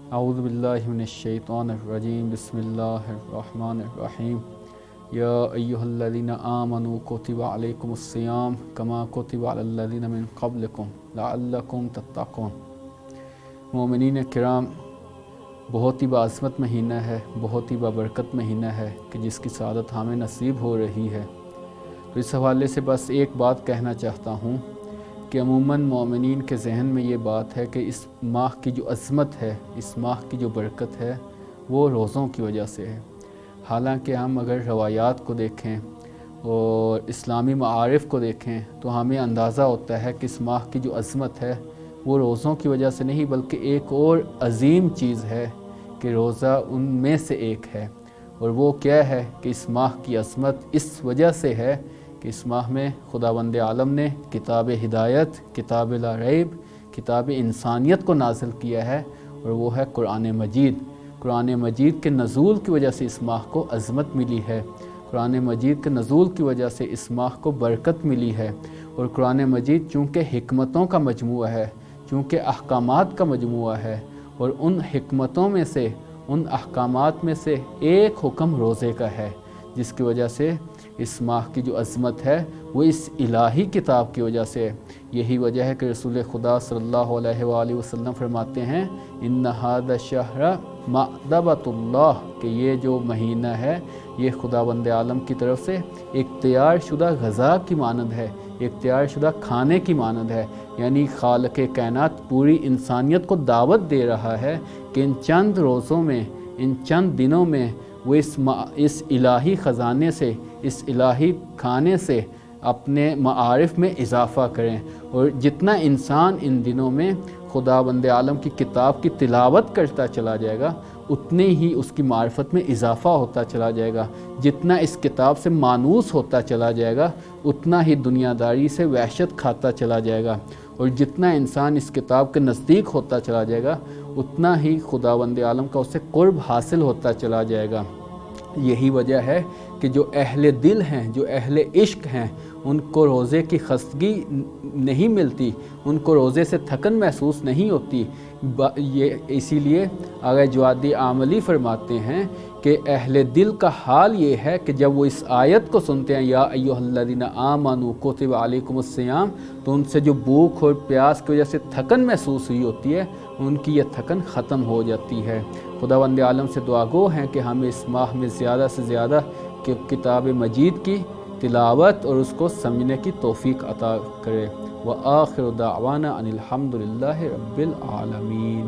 اعوذ باللہ من الشیطان الرجیم بسم اللہ الرحمن الرحیم یا ایہا الذین آمنوا کتب علیکم الصیام کما کتب علی الذین من قبلکم لعلکم تتقون۔ مومنین کرام، بہت ہی باعظمت مہینہ ہے، بہت ہی بابرکت مہینہ ہے کہ جس کی سعادت ہمیں نصیب ہو رہی ہے۔ تو اس حوالے سے بس ایک بات کہنا چاہتا ہوں کہ عموماً مومنین کے ذہن میں یہ بات ہے کہ اس ماہ کی جو عظمت ہے، اس ماہ کی جو برکت ہے، وہ روزوں کی وجہ سے ہے۔ حالانکہ ہم اگر روایات کو دیکھیں اور اسلامی معارف کو دیکھیں تو ہمیں اندازہ ہوتا ہے کہ اس ماہ کی جو عظمت ہے وہ روزوں کی وجہ سے نہیں بلکہ ایک اور عظیم چیز ہے کہ روزہ ان میں سے ایک ہے۔ اور وہ کیا ہے کہ اس ماہ کی عظمت اس وجہ سے ہے کہ اس ماہ میں خداوند عالم نے کتاب ہدایت، کتاب لا ریب، کتاب انسانیت کو نازل کیا ہے، اور وہ ہے قرآن مجید۔ قرآن مجید کے نزول کی وجہ سے اس ماہ کو عظمت ملی ہے، قرآن مجید کے نزول کی وجہ سے اس ماہ کو برکت ملی ہے۔ اور قرآن مجید چونکہ حکمتوں کا مجموعہ ہے، چونکہ احکامات کا مجموعہ ہے، اور ان حکمتوں میں سے، ان احکامات میں سے ایک حکم روزے کا ہے، جس کی وجہ سے اس ماہ کی جو عظمت ہے وہ اس الہی کتاب کی وجہ سے ہے۔ یہی وجہ ہے کہ رسول خدا صلی اللہ علیہ وآلہ وسلم فرماتے ہیں ان ھذا الشہر مأدبۃ اللہ، کہ یہ جو مہینہ ہے یہ خداوند عالم کی طرف سے اختیار شدہ غذا کی مانند ہے، اختیار شدہ کھانے کی مانند ہے۔ یعنی خالق کائنات پوری انسانیت کو دعوت دے رہا ہے کہ ان چند روزوں میں، ان چند دنوں میں وہ اس الہی خزانے سے، اس الہی کھانے سے اپنے معارف میں اضافہ کریں۔ اور جتنا انسان ان دنوں میں خداوند عالم کی کتاب کی تلاوت کرتا چلا جائے گا، اتنے ہی اس کی معرفت میں اضافہ ہوتا چلا جائے گا۔ جتنا اس کتاب سے مانوس ہوتا چلا جائے گا، اتنا ہی دنیا داری سے وحشت کھاتا چلا جائے گا۔ اور جتنا انسان اس کتاب کے نزدیک ہوتا چلا جائے گا، اتنا ہی خداوند عالم کا اسے قرب حاصل ہوتا چلا جائے گا۔ یہی وجہ ہے کہ جو اہل دل ہیں، جو اہل عشق ہیں، ان کو روزے کی خستگی نہیں ملتی، ان کو روزے سے تھکن محسوس نہیں ہوتی۔ یہ اسی لیے آغا جوادی عاملی فرماتے ہیں کہ اہل دل کا حال یہ ہے کہ جب وہ اس آیت کو سنتے ہیں یا ایھا الذین آمنوا کتب علیکم الصیام، تو ان سے جو بھوک اور پیاس کی وجہ سے تھکن محسوس ہوئی ہوتی ہے، ان کی یہ تھکن ختم ہو جاتی ہے۔ خداوند عالم سے دعا گو ہیں کہ ہمیں اس ماہ میں زیادہ سے زیادہ کتاب مجید کی تلاوت اور اس کو سمجھنے کی توفیق عطا کرے۔ وآخر دعوانا ان الحمد للہ رب العالمین۔